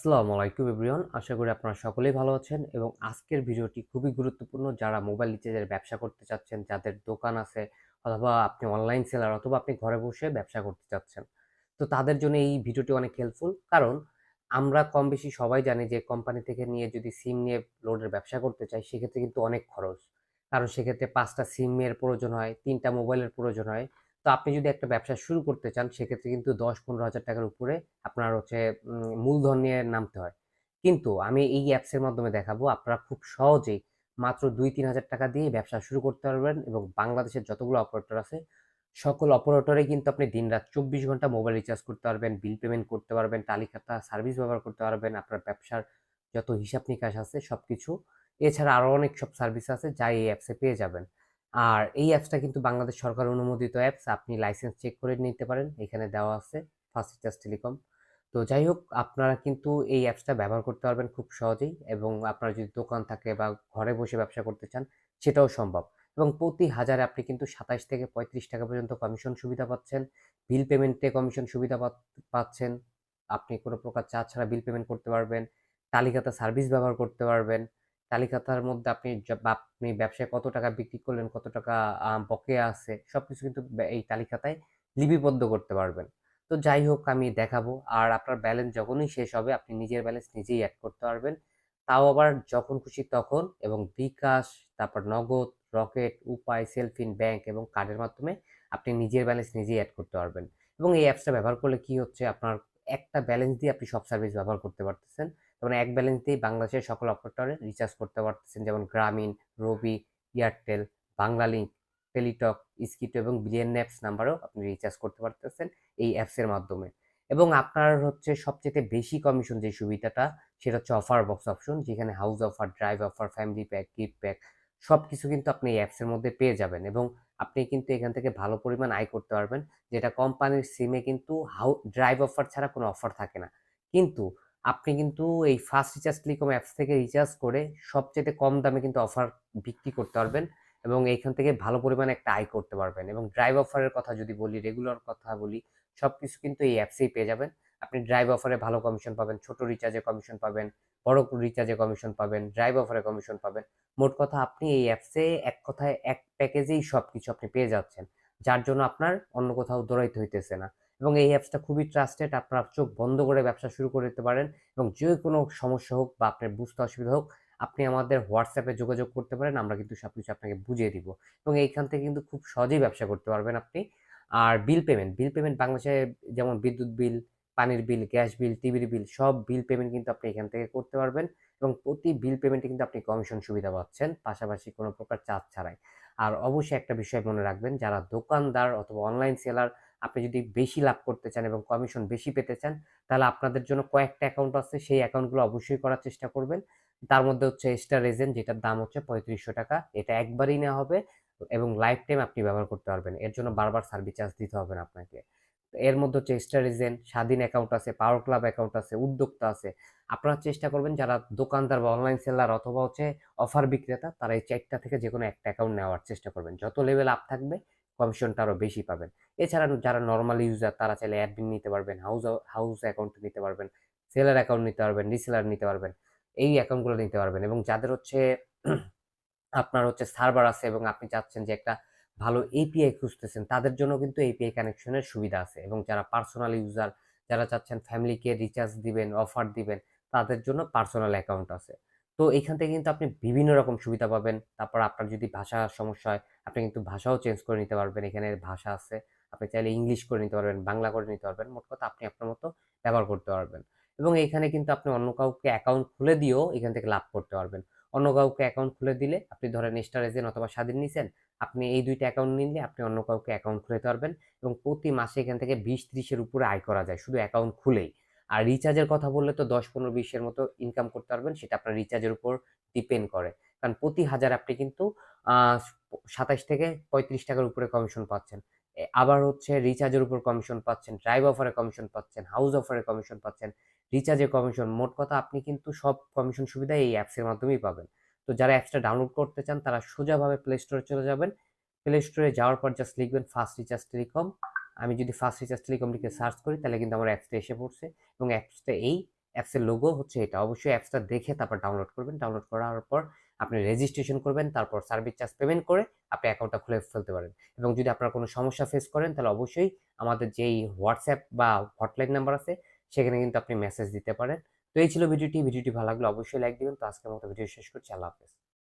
আসসালামু আলাইকুম এভরিওয়ান, আশা করি আপনারা সকলেই ভালো আছেন এবং আজকের ভিডিওটি খুবই গুরুত্বপূর্ণ। যারা মোবাইল রিচার্জের ব্যবসা করতে চাচ্ছেন, যাদের দোকান আছে অথবা আপনি অনলাইন সেলার অথবা আপনি ঘরে বসে ব্যবসা করতে চাচ্ছেন, তো তাদের জন্য এই ভিডিওটি অনেক হেল্পফুল। কারণ আমরা কম বেশি সবাই জানি যে কোম্পানি থেকে নিয়ে যদি সিম নিয়ে লোডের ব্যবসা করতে চাই সেক্ষেত্রে কিন্তু অনেক খরচ। কারণ সেক্ষেত্রে ৫টা সিমের প্রয়োজন হয়, ৩টা মোবাইলের প্রয়োজন হয়। তো আপনি যদি একটা ব্যবসা শুরু করতে চান সেক্ষেত্রে কিন্তু ১০-১৫ হাজার টাকার উপরে আপনার হচ্ছে মূলধন নিয়ে নামতে হয়। কিন্তু আমি এই অ্যাপসের মাধ্যমে দেখাবো আপনারা খুব সহজেই মাত্র ২-৩ হাজার টাকা দিয়ে ব্যবসা শুরু করতে পারবেন এবং বাংলাদেশের যতগুলো অপারেটর আছে সকল অপারেটরে কিন্তু আপনি দিনরাত ২৪ ঘন্টা মোবাইল রিচার্জ করতে পারবেন, বিল পেমেন্ট করতে পারবেন, তালিকাটা সার্ভিস ব্যবহার করতে পারবেন, আপনার ব্যবসার যত হিসাব নিকাশ আছে সবকিছু। এছাড়া আরো অনেক সব সার্ভিস আছে যা এই অ্যাপসে পেয়ে যাবেন। আর এই অ্যাপসটা কিন্তু বাংলাদেশ সরকার অনুমোদিত অ্যাপস। আপনি লাইসেন্স চেক করে নিতে পারেন, এখানে দেওয়া আছে ফার্স্ট রিচার্জ টেলিকম। তো যাই হোক, আপনারা কিন্তু এই অ্যাপসটা ব্যবহার করতে পারবেন খুব সহজেই এবং আপনার যদি দোকান থাকে বা ঘরে বসে ব্যবসা করতে চান সেটাও সম্ভব। এবং প্রতি হাজারে আপনি কিন্তু ২৭ থেকে ৩৫ টাকা পর্যন্ত কমিশন সুবিধা পাচ্ছেন। বিল পেমেন্টে কমিশন সুবিধা পাচ্ছেন। আপনি কোনো প্রকার চার্জ ছাড়া বিল পেমেন্ট করতে পারবেন। তালিকাটা সার্ভিস ব্যবহার করতে পারবেন। তালিকাটার মধ্যে আপনি ব্যবসায় কত টাকা বিক্রি করলেন, কত টাকা বকেয়া আছে সবকিছু কিন্তু এই তালিকাটায় লিপিবদ্ধ করতে পারবেন। তো যাই হোক, আমি দেখাবো। আর আপনার ব্যালেন্স যখনই শেষ হবে আপনি নিজের ব্যালেন্স নিজেই অ্যাড করতে পারবেন, তাও আবার যখন খুশি তখন। এবং বিকাশ, তারপর নগদ, রকেট, উপায়, সেলফিন, ব্যাংক এবং কার্ডের মাধ্যমে আপনি নিজের ব্যালেন্স নিজেই অ্যাড করতে পারবেন। এবং এই অ্যাপসটা ব্যবহার করলে কি হচ্ছে, আপনার একটা ব্যালেন্স দিয়ে আপনি সব সার্ভিস ব্যবহার করতে পারতেছেন। যেমন এক ব্যালেন্স দিয়েই বাংলাদেশের সকল অপারেটরে রিচার্জ করতে পারতেছেন, যেমন গ্রামীণ, রবি, এয়ারটেল, বাংলালিংক, টেলিটক, স্কিটো এবং বিলিয়ন নাম্বারেও আপনি রিচার্জ করতে পারতেছেন এই অ্যাপসের মাধ্যমে। এবং আপনার হচ্ছে সবচেয়ে বেশি কমিশন যে সুবিধাটা, সেটা হচ্ছে অফার বক্স অপশন, যেখানে house offer, drive offer, family pack, gift pack সবকিছু কিন্তু আপনি এই অ্যাপসের মধ্যে পেয়ে যাবেন। এবং আপনি কিন্তু এখান থেকে ভালো পরিমাণ আয় করতে পারবেন, যেটা কোম্পানির সিমে কিন্তু ড্রাইভ অফার ছাড়া কোনো অফার থাকে না। কিন্তু আপনি কিন্তু এই ফার্স্ট রিচার্জ টেলিকম অ্যাপস থেকে রিচার্জ করে সবচেয়ে কম দামে কিন্তু অফার বিক্রি করতে পারবেন এবং এইখান থেকে ভালো পরিমাণে একটা আয় করতে পারবেন। এবং ড্রাইভ অফারের কথা যদি বলি, রেগুলার কথা বলি, সবকিছু কিন্তু এই অ্যাপসেই পেয়ে যাবেন। আপনি ড্রাইভ অফারে ভালো কমিশন পাবেন, ছোট রিচার্জে কমিশন পাবেন, বড় রিচার্জে কমিশন পাবেন, ড্রাইভ অফারে কমিশন পাবেন। মোট কথা আপনি এই অ্যাপসে এক কথায় এক প্যাকেজেই সবকিছু আপনি পেয়ে যাচ্ছেন, যার জন্য আপনার অন্য কোথাও দৌড়াইতে হইতেছে না। এবং এই অ্যাপসটা খুবই ট্রাস্টেড, আপনার চোখ বন্ধ করে ব্যবসা শুরু করে দিতে পারেন। এবং যে কোনো সমস্যা হোক বা আপনার বুঝতে অসুবিধা হোক, আপনি আমাদের হোয়াটসঅ্যাপে যোগাযোগ করতে পারেন, আমরা কিন্তু সবকিছু আপনাকে বুঝিয়ে দিব। এবং এইখান থেকে কিন্তু খুব সহজেই ব্যবসা করতে পারবেন আপনি। আর বিল পেমেন্ট বাংলাদেশে যেমন বিদ্যুৎ বিল, পানির বিল, গ্যাস বিল, টিভির বিল সব বিল পেমেন্ট কিন্তু আপনি এখান থেকে করতে পারবেন। এবং প্রতি বিল পেমেন্টে কিন্তু আপনি কমিশন সুবিধা পাচ্ছেন, পাশাপাশি কোনো প্রকার চার্জ ছাড়াই। আর অবশ্যই একটা বিষয় মনে রাখবেন, যারা দোকানদার অথবা অনলাইন সেলার, আপনি যদি বেশি লাভ করতে চান এবং কমিশন বেশি পেতে চান, তাহলে আপনাদের জন্য কয়েকটা অ্যাকাউন্ট আছে, সেই অ্যাকাউন্টগুলো অবশ্যই করার চেষ্টা করবেন। তার মধ্যে হচ্ছে স্টার এজেন্ট, যেটার দাম হচ্ছে ৩৫০০ টাকা। এটা একবারই নেওয়া হবে এবং লাইফ টাইম আপনি ব্যবহার করতে পারবেন, এর জন্য বারবার সার্ভিস চার্জ দিতে হবে না আপনাকে। এর মধ্যে হচ্ছে স্টার এজেন্ট, স্বাধীন অ্যাকাউন্ট আছে, পাওয়ার ক্লাব অ্যাকাউন্ট আছে, উদ্যোক্তা আছে। আপনারা চেষ্টা করবেন যারা দোকানদার বা অনলাইন সেলার অথবা হচ্ছে অফার বিক্রেতা, তারা এই ৪টা থেকে যে কোনো একটা অ্যাকাউন্ট নেওয়ার চেষ্টা করবেন। যত লেভেল আপ থাকবে কমিশনটা আরো বেশি পাবেন। এছাড়া যারা নর্মাল ইউজার তারা চাইলে অ্যাডমিন নিতে পারবেন, হাউস অ্যাকাউন্ট নিতে পারবেন, সেলার অ্যাকাউন্ট নিতে পারবেন, রিসেলার নিতে পারবেন, এই অ্যাকাউন্টগুলো নিতে পারবেন। এবং যাদের হচ্ছে আপনার হচ্ছে সার্ভার আছে এবং আপনি চাচ্ছেন যে একটা ভালো এপিআই খুঁজতেছেন, তাদের জন্য কিন্তু এপিআই কানেকশনের সুবিধা আছে। এবং যারা পার্সোনাল ইউজার, যারা চাচ্ছেন ফ্যামিলিকে রিচার্জ দিবেন, অফার দিবেন, তাদের জন্য পার্সোনাল অ্যাকাউন্ট আছে। তো এখান থেকে কিন্তু আপনি বিভিন্ন রকম সুবিধা পাবেন। তারপর আপনার যদি ভাষার সমস্যা হয়, আপনি কিন্তু ভাষাও চেঞ্জ করে নিতে পারবেন, এখানে ভাষা আছে। আপনি চাইলে ইংলিশ করে নিতে পারবেন, বাংলা করে নিতে পারবেন, মোট কথা আপনি আপনার মতো ব্যবহার করতে পারবেন। এবং এখানে কিন্তু আপনি অন্য কাউকে অ্যাকাউন্ট খুলে দিয়েও এখান থেকে লাভ করতে পারবেন। অন্য কাউকে অ্যাকাউন্ট খুলে দিলে, আপনি ধরেন স্টার এজেন্ট অথবা স্বাধীন নিছেন, আপনি এই ২টা অ্যাকাউন্ট নিলে আপনি অন্য কাউকে অ্যাকাউন্ট খুলে দিতে পারবেন। এবং প্রতি মাসে এখান থেকে ২০-৩০ এর উপরে আয় করা যায় শুধু অ্যাকাউন্ট খুলেই। আর রিচার্জের কথা বললে তো ১০, ১৫, ২০ এর মতো ইনকাম করতে পারবেন, সেটা আপনার রিচার্জের উপর ডিপেন্ড করে। কারণ প্রতি হাজার আপনি কিন্তু ২৭ থেকে ৩৫ টাকার উপরে কমিশন পাচ্ছেন। আবার হচ্ছে রিচার্জের উপর কমিশন পাচ্ছেন, ড্রাইভ অফারে কমিশন পাচ্ছেন, হাউস অফারে কমিশন পাচ্ছেন, রিচার্জে কমিশন। মোট কথা আপনি কিন্তু সব কমিশন সুবিধা এই অ্যাপসের মাধ্যমেই পাবেন। তো যারা অ্যাপসটা ডাউনলোড করতে চান তারা সোজাভাবে প্লে স্টোরে চলে যাবেন। প্লে স্টোরে যাওয়ার পর জাস্ট লিখবেন ফার্স্ট রিচার্জ টেলিকম। আমি যদি ফার্স্ট রিচার্জ টেলিকম লিখে সার্চ করি তাহলে কিন্তু আমার অ্যাপসটা এসে পড়ছে। এবং অ্যাপসটা এই অ্যাপসের লোগো হচ্ছে এটা। অবশ্যই অ্যাপসটা দেখে তারপর ডাউনলোড করবেন। ডাউনলোড করার পর আপনি রেজিস্ট্রেশন করবেন, তারপর সার্ভিস চার্জ পেমেন্ট করে আপনি অ্যাকাউন্টটা খুলে ফেলতে পারেন। এবং যদি আপনারা কোনো সমস্যা ফেস করেন তাহলে অবশ্যই আমাদের যেই হোয়াটসঅ্যাপ বা হটলাইন নাম্বার আছে সেখানে কিন্তু আপনি মেসেজ দিতে পারেন। তো এই ছিল ভিডিওটি। ভিডিওটি ভালো লাগলে অবশ্যই লাইক দিবেন। তো আজকের মতো ভিডিও শেষ করছি। আল্লাহ হাফেজ।